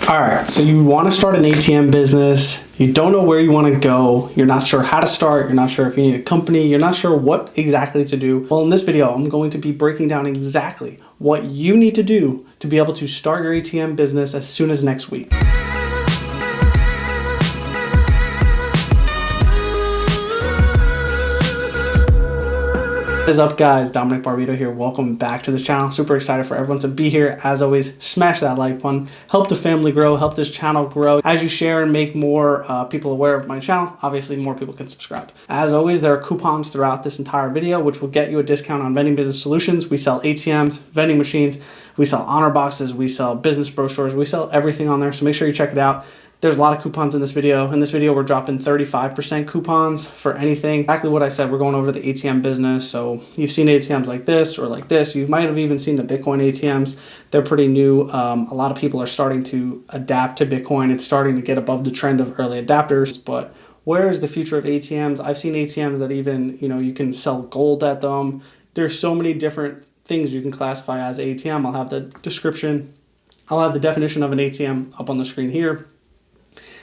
All right, so you want to start an ATM business, you don't know where you want to go, you're not sure how to start, you're not sure if you need a company, you're not sure what exactly to do. Well, in this video, I'm going to be breaking down exactly what you need to do to be able to start your ATM business as soon as next week. What is up, guys? Dominic Barbito here. Welcome back to the channel. Super excited for everyone to be here. As always, smash that like button. Help the family grow. Help this channel grow. As you share and make more people aware of my channel, obviously more people can subscribe. As always, there are coupons throughout this entire video, which will get you a discount on Vending Business Solutions. We sell ATMs, vending machines. We sell honor boxes. We sell business brochures. We sell everything on there. So make sure you check it out. There's a lot of coupons in this video. In this video, we're dropping 35% coupons for anything. Exactly what I said, we're going over the ATM business. So you've seen ATMs like this or like this. You might have even seen the Bitcoin ATMs. They're pretty new. A lot of people are starting to adapt to Bitcoin. It's starting to get above the trend of early adapters. But where is the future of ATMs? I've seen ATMs that even, you can sell gold at them. There's so many different things you can classify as ATM. I'll have the description. I'll have the definition of an ATM up on the screen here.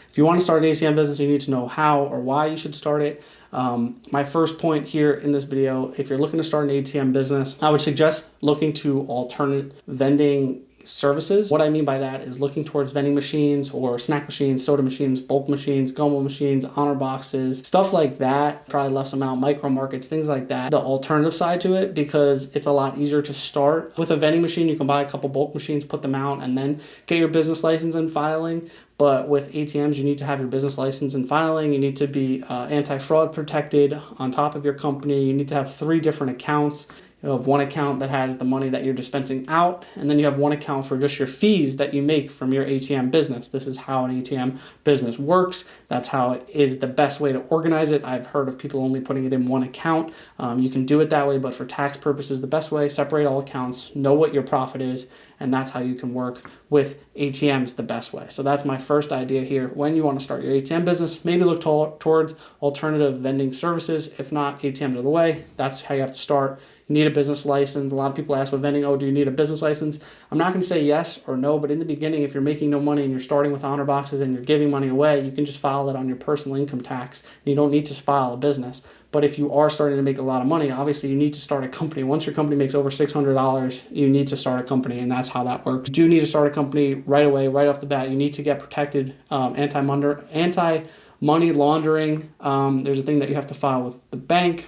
If you want to start an ATM business, you need to know how or why you should start it. My first point here in this video, if you're looking to start an ATM business, I would suggest looking to alternate vending services. What I mean by that is looking towards vending machines or snack machines, soda machines, bulk machines, gumbo machines, honor boxes, stuff like that. Probably less amount, micro markets, things like that. The alternative side to it, because it's a lot easier to start. With a vending machine, you can buy a couple bulk machines, put them out, and then get your business license and filing. But with ATMs, you need to have your business license and filing. You need to be anti-fraud protected on top of your company. You need to have 3 different accounts. You have one account that has the money that you're dispensing out, and then you have one account for just your fees that you make from your ATM business. This is how an ATM business works. That's how it is the best way to organize it. I've heard of people only putting it in one account. You can do it that way, but for tax purposes, the best way, separate all accounts, know what your profit is, and that's how you can work with ATMs the best way. So that's my first idea here. When you want to start your ATM business, maybe look towards alternative vending services. If not, ATMs are the way. That's how you have to start. You need a business license. A lot of people ask with vending, oh, do you need a business license? I'm not going to say yes or no, but in the beginning, if you're making no money and you're starting with honor boxes and you're giving money away, you can just file it on your personal income tax. And you don't need to file a business. But if you are starting to make a lot of money, obviously you need to start a company. Once your company makes over $600, you need to start a company, and that's how that works. You do need to start a company right away, right off the bat. You need to get protected anti-money laundering. There's a thing that you have to file with the bank.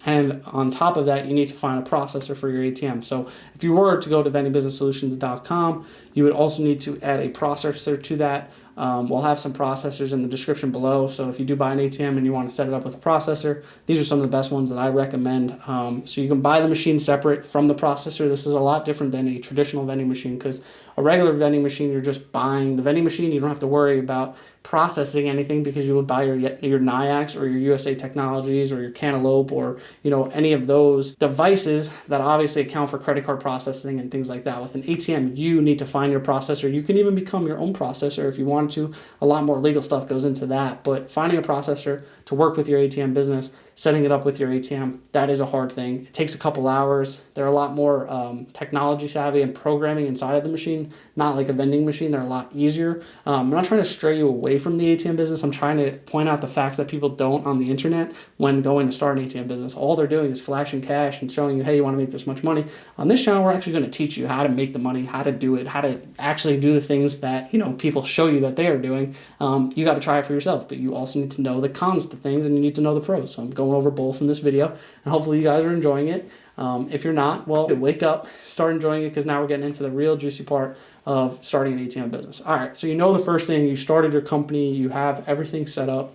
And on top of that, you need to find a processor for your ATM. So if you were to go to vendingbusinesssolutions.com, you would also need to add a processor to that. We'll have some processors in the description below. So if you do buy an ATM and you want to set it up with a processor, these are some of the best ones that I recommend. So you can buy the machine separate from the processor. This is a lot different than a traditional vending machine, because a regular vending machine, you're just buying the vending machine. You don't have to worry about processing anything, because you would buy your NIAX or your USA Technologies or your Cantaloupe or any of those devices that obviously account for credit card processing and things like that. With an ATM, you need to find your processor. You can even become your own processor if you want to. A lot more legal stuff goes into that, but finding a processor to work with your ATM business, setting it up with your ATM, that is a hard thing. It takes a couple hours. They're a lot more technology savvy and programming inside of the machine, not like a vending machine. They're a lot easier. I'm not trying to stray you away from the ATM business. I'm trying to point out the facts that people don't on the internet when going to start an ATM business. All they're doing is flashing cash and showing you, hey, you want to make this much money. On this channel, we're actually going to teach you how to make the money, how to do it, how to actually do the things that people show you that they are doing. You got to try it for yourself, but you also need to know the cons to things, and you need to know the pros. So I'm going over both in this video, and hopefully you guys are enjoying it. If you're not, well, wake up, start enjoying it, because now we're getting into the real juicy part of starting an ATM business. All right, so the first thing, you started your company, you have everything set up,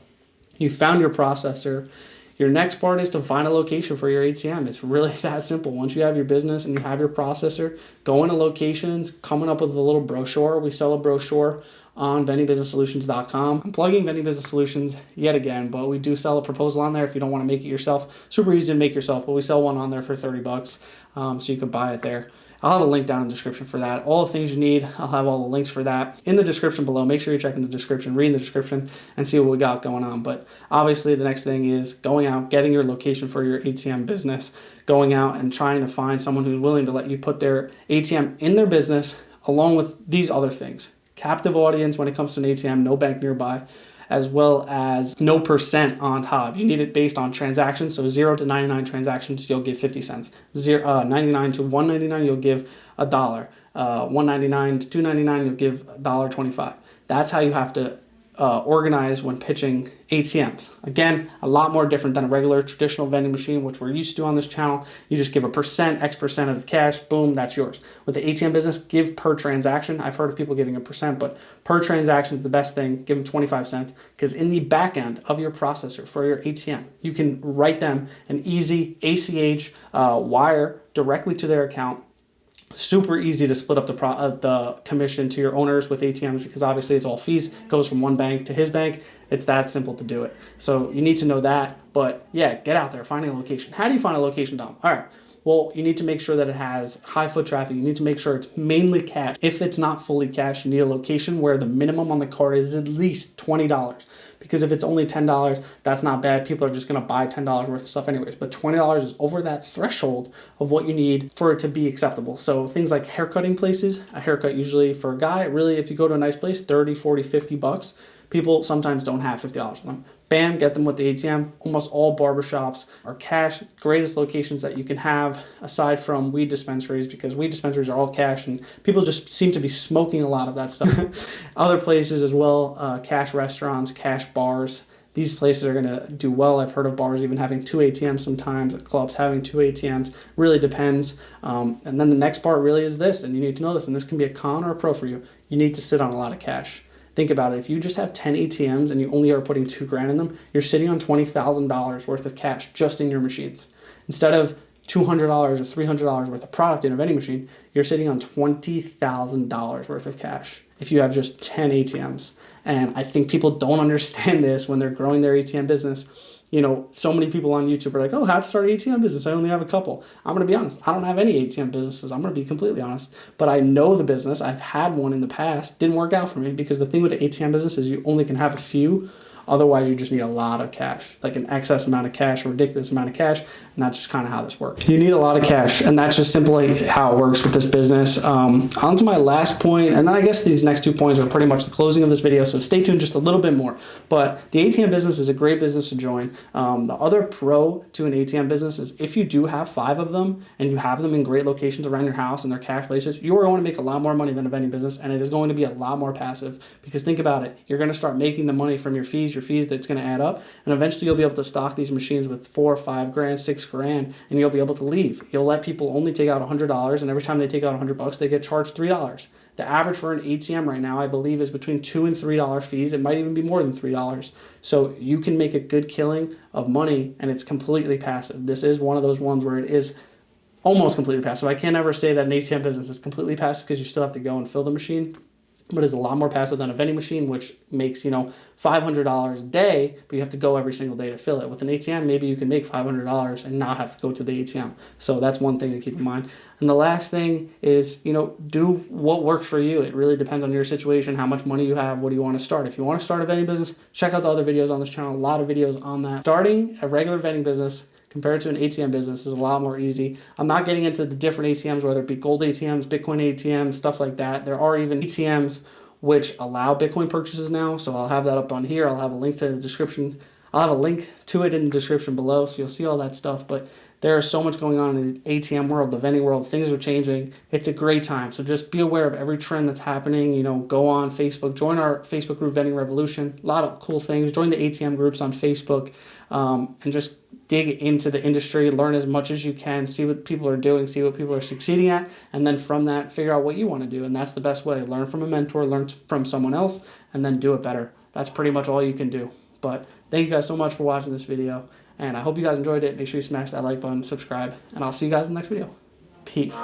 you found your processor. Your next part is to find a location for your ATM. It's really that simple. Once you have your business and you have your processor, go into locations, coming up with a little brochure. We sell a brochure on vendingbusinesssolutions.com. I'm plugging Vending Business Solutions yet again, but we do sell a proposal on there if you don't want to make it yourself. Super easy to make yourself, but we sell one on there for $30, so you can buy it there. I'll have a link down in the description for that. All the things you need, I'll have all the links for that in the description below. Make sure you're checking the description, reading the description, and see what we got going on. But obviously the next thing is going out, getting your location for your ATM business, going out and trying to find someone who's willing to let you put their ATM in their business along with these other things. captive audience when it comes to an ATM, no bank nearby, as well as no percent on top. You need it based on transactions. So 0 to 99 transactions, you'll give 50 cents. 99 to 199, you'll give $1. 199 to 299, you'll give $1.25. That's how you have to organize when pitching ATMs. Again, a lot more different than a regular traditional vending machine, which we're used to on this channel. You just give a percent, X percent of the cash, boom, that's yours. With the ATM business, give per transaction. I've heard of people giving a percent, but per transaction is the best thing. Give them 25 cents, because in the back end of your processor for your ATM, you can write them an easy ACH wire directly to their account. Super easy to split up the commission to your owners with ATMs, because obviously it's all fees, goes from one bank to his bank. It's that simple to do it. So you need to know that. But yeah, get out there, find a location. How do you find a location, Dom? All right. Well, you need to make sure that it has high foot traffic. You need to make sure it's mainly cash. If it's not fully cash, you need a location where the minimum on the card is at least $20. Because if it's only $10, that's not bad. People are just going to buy $10 worth of stuff anyways. But $20 is over that threshold of what you need for it to be acceptable. So things like haircutting places, a haircut usually for a guy, really, if you go to a nice place, 30, 40, 50 bucks. People sometimes don't have $50 on them. Bam, get them with the ATM. Almost all barbershops are cash. Greatest locations that you can have aside from weed dispensaries, because weed dispensaries are all cash and people just seem to be smoking a lot of that stuff. Other places as well, cash restaurants, cash bars. These places are going to do well. I've heard of bars even having 2 ATMs sometimes, clubs having 2 ATMs. Really depends. And then the next part really is this, and you need to know this, and this can be a con or a pro for you. You need to sit on a lot of cash. Think about it. If you just have 10 ATMs and you only are putting $2,000 in them, you're sitting on $20,000 worth of cash just in your machines. Instead of $200 or $300 worth of product in a vending machine, you're sitting on $20,000 worth of cash if you have just 10 ATMs. And I think people don't understand this when they're growing their ATM business. You know, so many people on YouTube are like, oh, how to start an ATM business? I only have a couple. I'm going to be honest. I don't have any ATM businesses. I'm going to be completely honest. But I know the business. I've had one in the past. Didn't work out for me, because the thing with the ATM business is you only can have a few. Otherwise, you just need a lot of cash, like an excess amount of cash, a ridiculous amount of cash, and that's just kind of how this works. You need a lot of cash, and that's just simply how it works with this business. On to my last point, and then I guess these next 2 points are pretty much the closing of this video, so stay tuned just a little bit more. But the ATM business is a great business to join. The other pro to an ATM business is if you do have 5 of them, and you have them in great locations around your house and they're cash places, you are going to make a lot more money than a vending business, and it is going to be a lot more passive, because think about it. You're going to start making the money from your fees that's going to add up, and eventually you'll be able to stock these machines with $4 or $5 grand, $6 grand, and you'll be able to leave. You'll let people only take out $100, and every time they take out $100, they get charged $3. The average for an ATM right now, I believe, is between $2 and $3 fees. It might even be more than $3. So you can make a good killing of money, and it's completely passive. This is one of those ones where it is almost completely passive. I can't ever say that an ATM business is completely passive, because you still have to go and fill the machine. But it's a lot more passive than a vending machine, which makes, $500 a day, but you have to go every single day to fill it. With an ATM, maybe you can make $500 and not have to go to the ATM. So that's one thing to keep in mind. And the last thing is, do what works for you. It really depends on your situation, how much money you have, what do you want to start. If you want to start a vending business, check out the other videos on this channel. A lot of videos on that. Starting a regular vending business compared to an ATM business is a lot more easy. I'm not getting into the different ATMs, whether it be gold ATMs, Bitcoin ATMs, stuff like that. There are even ATMs which allow Bitcoin purchases now, so I'll have that up on here. I'll have a link to the description. I'll have a link to it in the description below, so you'll see all that stuff. But there is so much going on in the ATM world, the vending world. Things are changing. It's a great time. So just be aware of every trend that's happening. Go on Facebook. Join our Facebook group, Vending Revolution. A lot of cool things. Join the ATM groups on Facebook, and just dig into the industry. Learn as much as you can. See what people are doing. See what people are succeeding at. And then from that, figure out what you want to do. And that's the best way. Learn from a mentor. Learn from someone else. And then do it better. That's pretty much all you can do. But thank you guys so much for watching this video. And I hope you guys enjoyed it. Make sure you smash that like button, subscribe, and I'll see you guys in the next video. Peace.